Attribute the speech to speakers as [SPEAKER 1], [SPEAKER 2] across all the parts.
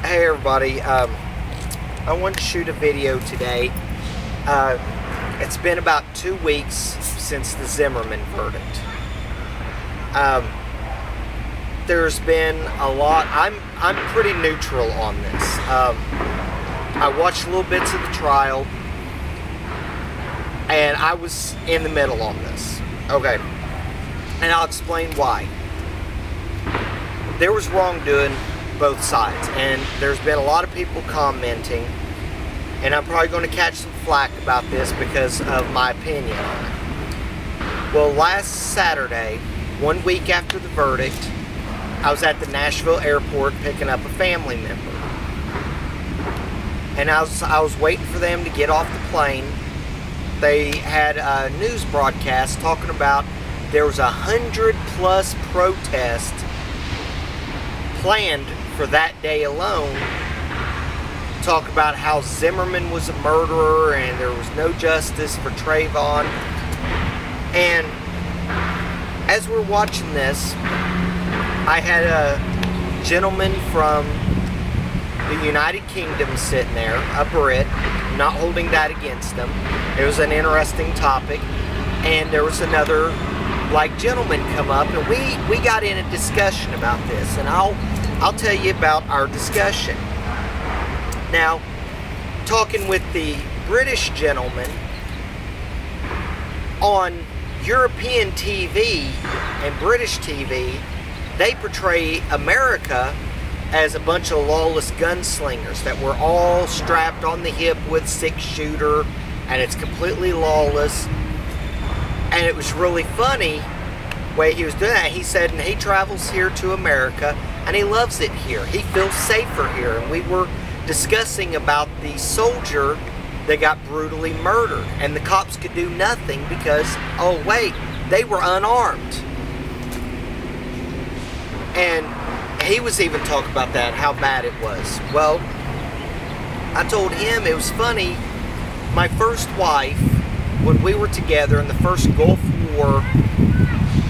[SPEAKER 1] Hey everybody, I wanted to shoot a video today. It's been about 2 weeks since the Zimmerman verdict. There's been a lot. I'm pretty neutral on this. I watched little bits of the trial, and I was in the middle on this. Okay, and I'll explain why. There was wrongdoing both sides, and there's been a lot of people commenting, and I'm probably going to catch some flack about this because of my opinion on it. Well, last Saturday, 1 week after the verdict, I was at the Nashville airport picking up a family member, and I was waiting for them to get off the plane. They had a news broadcast talking about there was 100+ protests planned for that day alone. Talk about how Zimmerman was a murderer and there was no justice for Trayvon. And as we're watching this, I had a gentleman from the United Kingdom sitting there, a Brit, not holding that against them. It was an interesting topic. And there was another gentleman come up, and we got in a discussion about this, and I'll tell you about our discussion. Now, talking with the British gentleman, on European TV and British TV, they portray America as a bunch of lawless gunslingers that were all strapped on the hip with 6-shooter, and it's completely lawless. And it was really funny the way he was doing that. He said, and he travels here to America, and he loves it here. He feels safer here. And we were discussing about the soldier that got brutally murdered, and the cops could do nothing because, oh wait, they were unarmed. And he was even talking about that, how bad it was. Well, I told him it was funny. My first wife, when we were together and the first Gulf War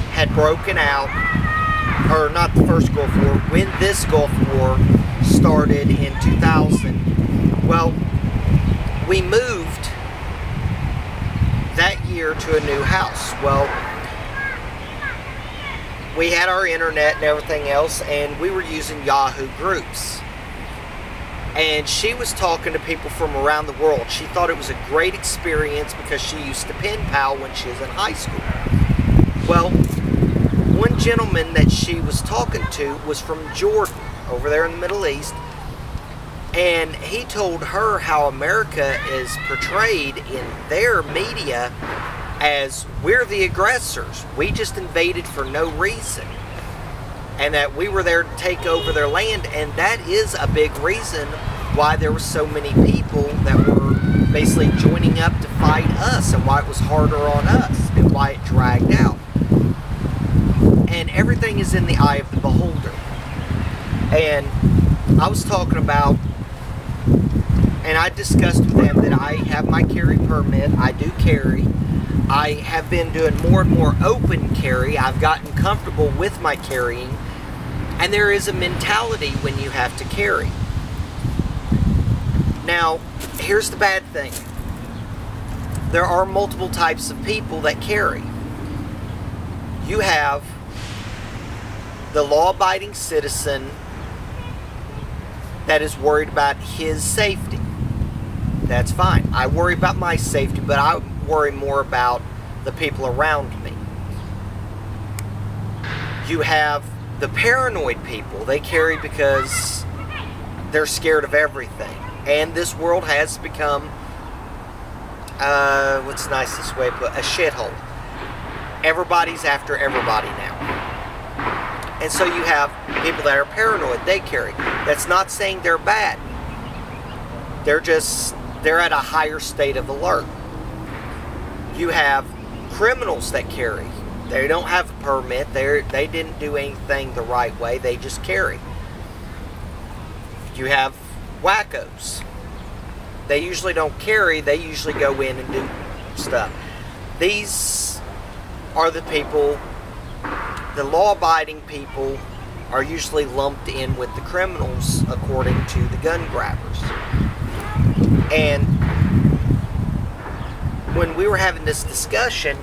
[SPEAKER 1] had broken out, or not the first Gulf War, when this Gulf War started in 2000, well, we moved that year to a new house. Well, we had our internet and everything else, and we were using Yahoo groups. And she was talking to people from around the world. She thought it was a great experience because she used to pen pal when she was in high school. Well, one gentleman that she was talking to was from Jordan, over there in the Middle East. And he told her how America is portrayed in their media as we're the aggressors. We just invaded for no reason. And that we were there to take over their land, and that is a big reason why there were so many people that were basically joining up to fight us, and why it was harder on us, and why it dragged out. And everything is in the eye of the beholder. And I was talking about, and I discussed with them that I have my carry permit. I do carry. I have been doing more and more open carry. I've gotten comfortable with my carrying. And there is a mentality when you have to carry. Now, here's the bad thing. There are multiple types of people that carry. You have the law-abiding citizen that is worried about his safety. That's fine. I worry about my safety, but I worry more about the people around me. You have the paranoid people. They carry because they're scared of everything. And this world has become, what's the nicest way to put it? A shithole. Everybody's after everybody now. And so you have people that are paranoid. They carry. That's not saying they're bad. They're at a higher state of alert. You have criminals that carry. They don't have a permit. They didn't do anything the right way. They just carry. You have wackos. They usually don't carry. They usually go in and do stuff. These are the people, the law-abiding people are usually lumped in with the criminals according to the gun grabbers. And when we were having this discussion,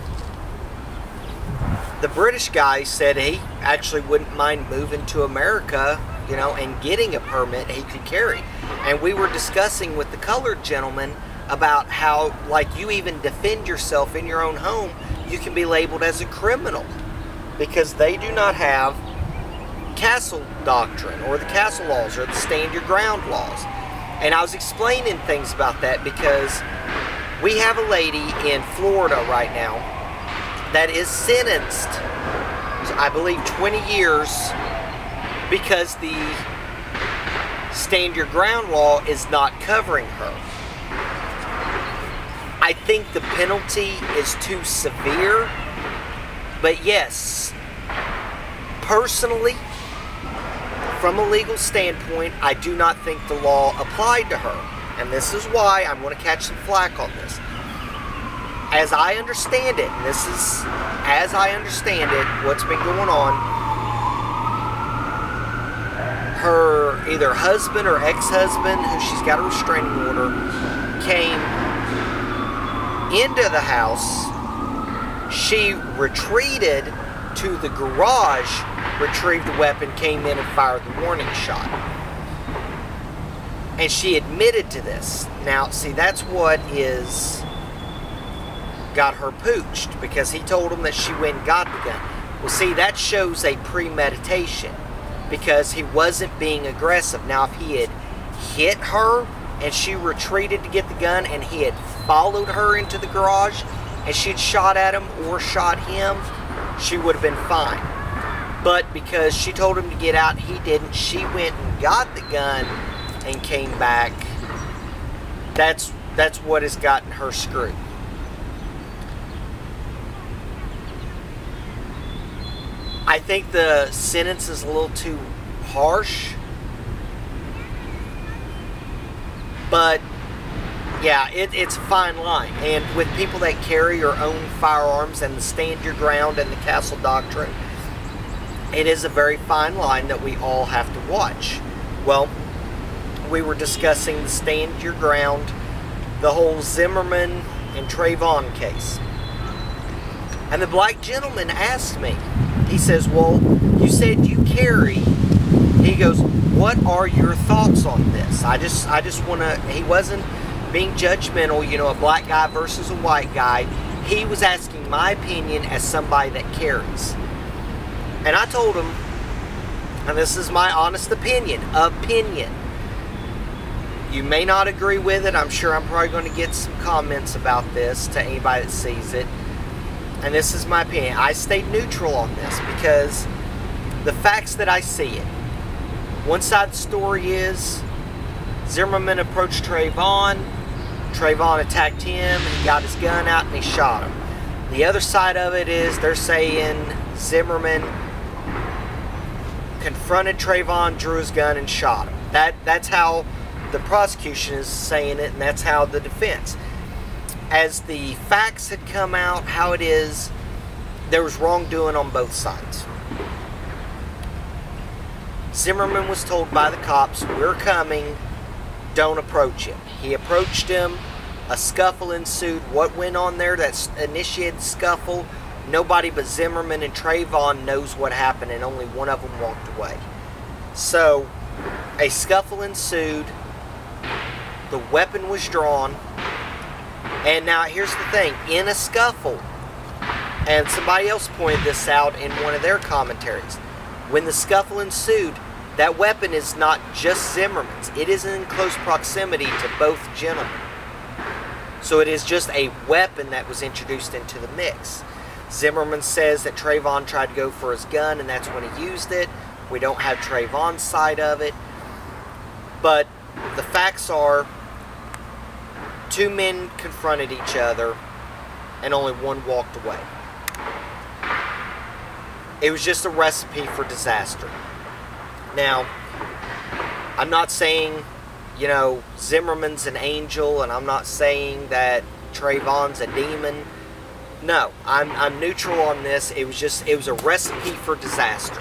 [SPEAKER 1] the British guy said he actually wouldn't mind moving to America, and getting a permit he could carry. And we were discussing with the colored gentleman about how, like, you even defend yourself in your own home, you can be labeled as a criminal because they do not have castle doctrine or the castle laws or the stand your ground laws. And I was explaining things about that because we have a lady in Florida right now that is sentenced, I believe, 20 years because the stand your ground law is not covering her. I think the penalty is too severe, but yes, personally, from a legal standpoint, I do not think the law applied to her. And this is why I'm going to catch some flack on this. As I understand it, and this is as I understand it, what's been going on, her either husband or ex-husband, who she's got a restraining order, came into the house. She retreated to the garage, retrieved the weapon, came in and fired the warning shot. And she admitted to this. Now, see, that's what got her pooched, because he told him that she went and got the gun. Well, see, that shows a premeditation, because he wasn't being aggressive. Now, if he had hit her and she retreated to get the gun and he had followed her into the garage and she'd shot at him or shot him, she would have been fine. But because she told him to get out, he didn't. She went and got the gun and came back. That's what has gotten her screwed. I think the sentence is a little too harsh. But yeah, it's a fine line. And with people that carry or own firearms and the stand your ground and the castle doctrine, it is a very fine line that we all have to watch. Well, we were discussing the stand your ground, the whole Zimmerman and Trayvon case. And the black gentleman asked me, he says, well, you said you carry. He goes, what are your thoughts on this? I just want to, he wasn't being judgmental, a black guy versus a white guy. He was asking my opinion as somebody that carries. And I told him, and this is my honest opinion. You may not agree with it. I'm sure I'm probably going to get some comments about this to anybody that sees it. And this is my opinion. I stayed neutral on this because the facts that I see it. One side of the story is Zimmerman approached Trayvon. Trayvon attacked him. He got his gun out and he shot him. The other side of it is they're saying Zimmerman confronted Trayvon, drew his gun, and shot him. That's how the prosecution is saying it, and that's how the defense. As the facts had come out, how it is, there was wrongdoing on both sides. Zimmerman was told by the cops, we're coming, don't approach him. He approached him, a scuffle ensued. What went on there that initiated the scuffle? Nobody but Zimmerman and Trayvon knows what happened, and only one of them walked away. So, a scuffle ensued, the weapon was drawn, and now here's the thing, in a scuffle, and somebody else pointed this out in one of their commentaries, when the scuffle ensued, that weapon is not just Zimmerman's, it is in close proximity to both gentlemen. So it is just a weapon that was introduced into the mix. Zimmerman says that Trayvon tried to go for his gun and that's when he used it. We don't have Trayvon's side of it. But the facts are, two men confronted each other and only one walked away. It was just a recipe for disaster. Now, I'm not saying, Zimmerman's an angel, and I'm not saying that Trayvon's a demon. No, I'm neutral on this. It was a recipe for disaster.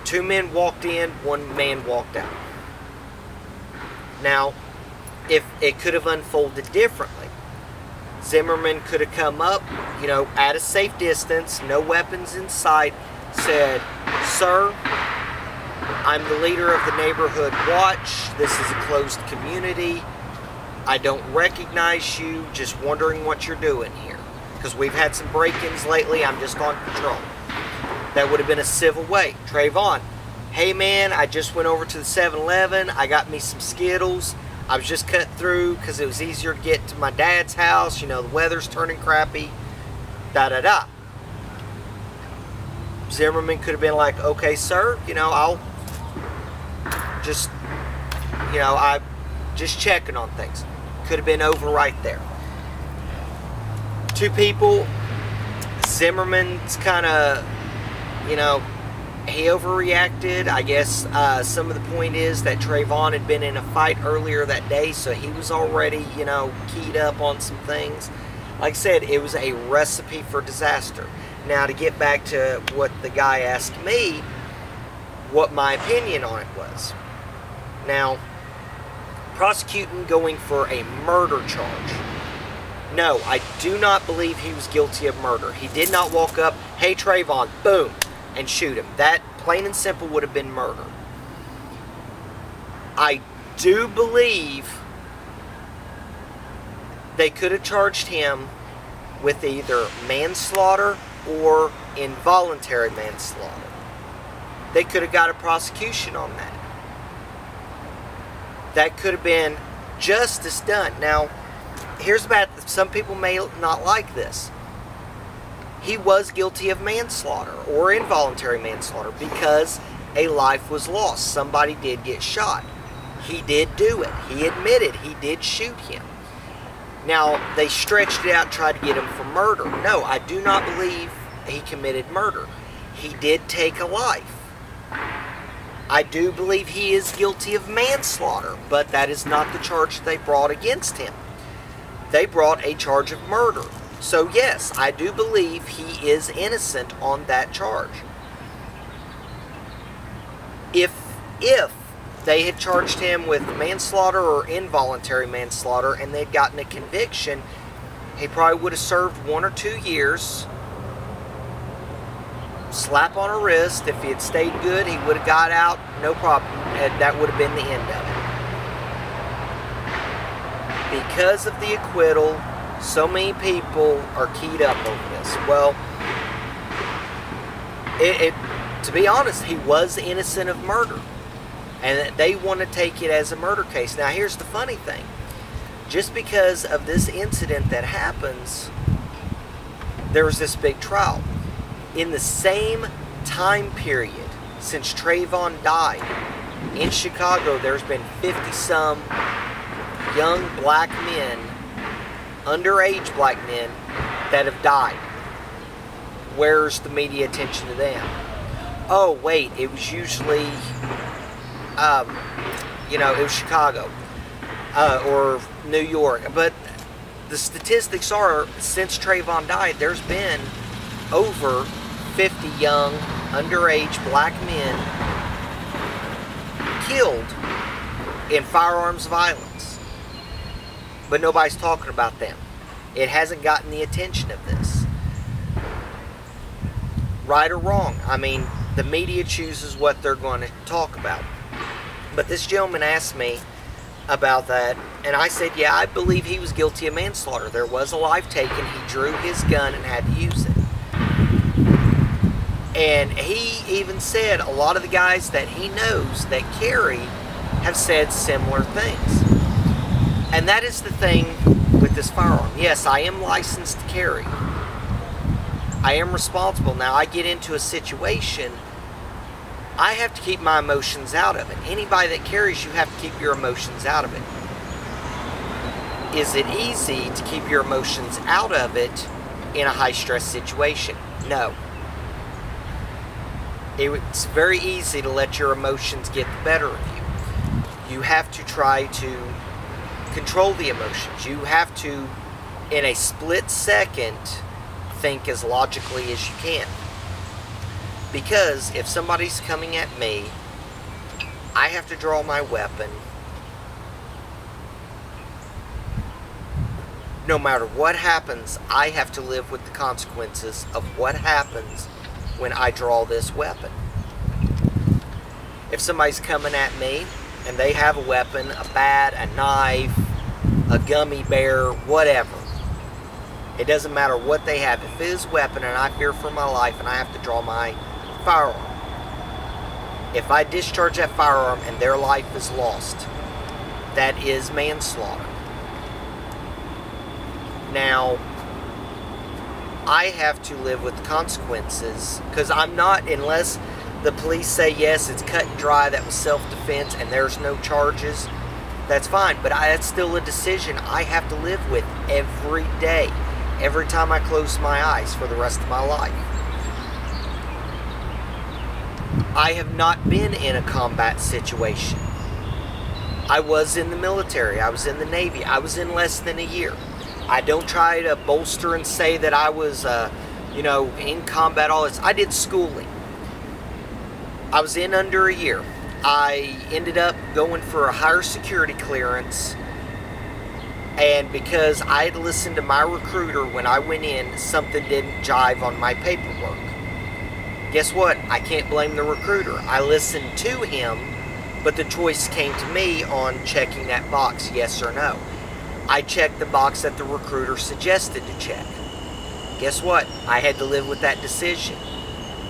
[SPEAKER 1] 2 men walked in, 1 man walked out. Now, if it could have unfolded differently, Zimmerman could have come up, at a safe distance, no weapons in sight, said, "Sir, I'm the leader of the neighborhood watch. This is a closed community. I don't recognize you. Just wondering what you're doing here. Because we've had some break-ins lately. I'm just on patrol." That would have been a civil way. Trayvon, "Hey man, I just went over to the 7-Eleven. I got me some Skittles. I was just cut through because it was easier to get to my dad's house. The weather's turning crappy. Da-da-da." Zimmerman could have been like, "Okay, sir, I'll just, I'm just checking on things." Could have been over right there. 2 people. Zimmerman's kind of, he overreacted. I guess some of the point is that Trayvon had been in a fight earlier that day, so he was already, keyed up on some things. Like I said, it was a recipe for disaster. Now, to get back to what the guy asked me, what my opinion on it was. Now, prosecuting going for a murder charge. No, I do not believe he was guilty of murder. He did not walk up, "Hey Trayvon," boom, and shoot him. That, plain and simple, would have been murder. I do believe they could have charged him with either manslaughter or involuntary manslaughter. They could have got a prosecution on that. That could have been justice done. Now, here's about, some people may not like this. He was guilty of manslaughter or involuntary manslaughter because a life was lost. Somebody did get shot. He did do it. He admitted he did shoot him. Now, they stretched it out, tried to get him for murder. No, I do not believe he committed murder. He did take a life. I do believe he is guilty of manslaughter, but that is not the charge they brought against him. They brought a charge of murder. So yes, I do believe he is innocent on that charge. If they had charged him with manslaughter or involuntary manslaughter and they'd gotten a conviction, he probably would have served 1 or 2 years. Slap on a wrist. If he had stayed good, he would have got out, no problem. And that would have been the end of it. Because of the acquittal, so many people are keyed up over this. Well, to be honest, he was innocent of murder. And they want to take it as a murder case. Now, here's the funny thing. Just because of this incident that happens, there was this big trial. In the same time period since Trayvon died, in Chicago, there's been 50-some young black men, underage black men, that have died. Where's the media attention to them? Oh, wait, it was usually, it was Chicago or New York. But the statistics are, since Trayvon died, there's been over 50 young, underage black men killed in firearms violence. But nobody's talking about them. It hasn't gotten the attention of this. Right or wrong, I mean, the media chooses what they're going to talk about. But this gentleman asked me about that, and I said, yeah, I believe he was guilty of manslaughter. There was a life taken. He drew his gun and had to use it. And he even said a lot of the guys that he knows that carry have said similar things. And that is the thing with this firearm. Yes, I am licensed to carry. I am responsible. Now, I get into a situation, I have to keep my emotions out of it. Anybody that carries, you have to keep your emotions out of it. Is it easy to keep your emotions out of it in a high-stress situation? No. It's very easy to let your emotions get the better of you. You have to try to control the emotions. You have to, in a split second, think as logically as you can. Because if somebody's coming at me, I have to draw my weapon. No matter what happens, I have to live with the consequences of what happens when I draw this weapon. If somebody's coming at me and they have a weapon, a bat, a knife, a gummy bear, whatever, it doesn't matter what they have. If it is a weapon and I fear for my life and I have to draw my firearm, if I discharge that firearm and their life is lost, that is manslaughter. Now, I have to live with the consequences, because I'm not, unless the police say yes, it's cut and dry, that was self-defense and there's no charges, that's fine. But that's still a decision I have to live with every day, every time I close my eyes for the rest of my life. I have not been in a combat situation. I was in the military. I was in the Navy. I was in less than a year. I don't try to bolster and say that I was, in combat, all this. I did schooling. I was in under a year. I ended up going for a higher security clearance, and because I had listened to my recruiter when I went in, something didn't jive on my paperwork. Guess what? I can't blame the recruiter. I listened to him, but the choice came to me on checking that box, yes or no. I checked the box that the recruiter suggested to check. Guess what? I had to live with that decision.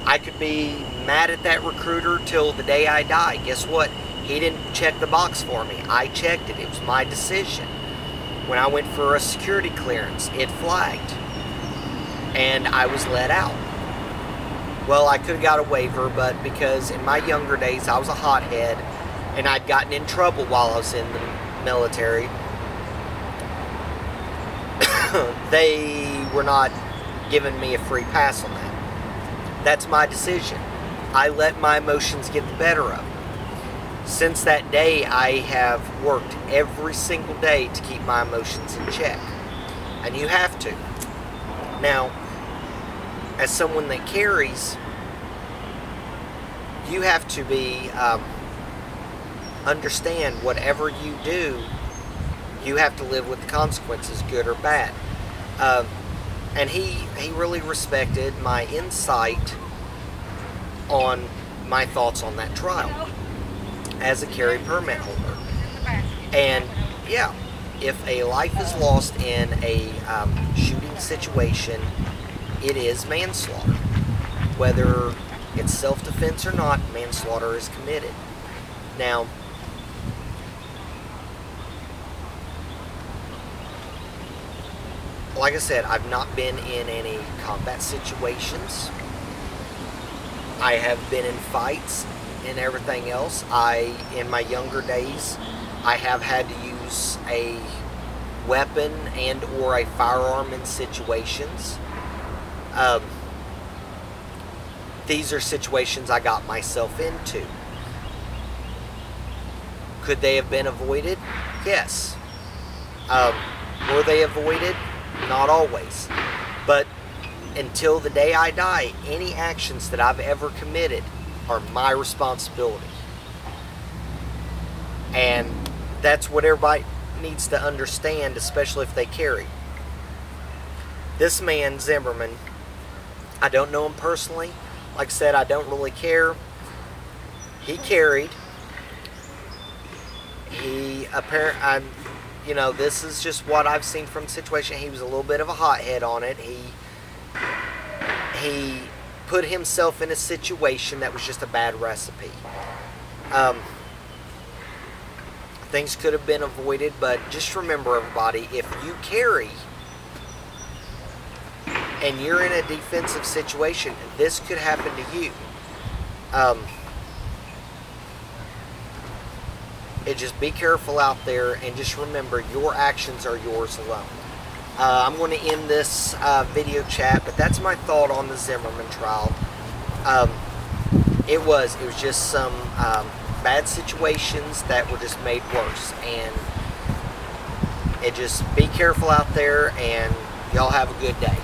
[SPEAKER 1] I could be mad at that recruiter till the day I die. Guess what? He didn't check the box for me. I checked it. It was my decision. When I went for a security clearance, it flagged, and I was let out. Well, I could have got a waiver, but because in my younger days I was a hothead and I'd gotten in trouble while I was in the military, they were not giving me a free pass on that. That's my decision. I let my emotions get the better of me. Since that day, I have worked every single day to keep my emotions in check. And you have to. Now, as someone that carries, you have to be, understand whatever you do, you have to live with the consequences, good or bad. And he really respected my insight on my thoughts on that trial as a carry permit holder. And yeah, if a life is lost in a shooting situation, it is manslaughter. Whether it's self-defense or not, manslaughter is committed. Now, like I said, I've not been in any combat situations. I have been in fights and everything else. In my younger days, I have had to use a weapon and or a firearm in situations. These are situations I got myself into. Could they have been avoided? Yes. Were they avoided? Not always. But until the day I die, any actions that I've ever committed are my responsibility. And that's what everybody needs to understand, especially if they carry. This man, Zimmerman, I don't know him personally. Like I said, I don't really care. He carried. This is just what I've seen from the situation. He was a little bit of a hothead on it. He put himself in a situation that was just a bad recipe. Things could have been avoided, but just remember, everybody, if you carry and you're in a defensive situation, this could happen to you. Just be careful out there, and just remember, your actions are yours alone. I'm going to end this video chat, but that's my thought on the Zimmerman trial. It was just some bad situations that were just made worse, and just be careful out there, and y'all have a good day.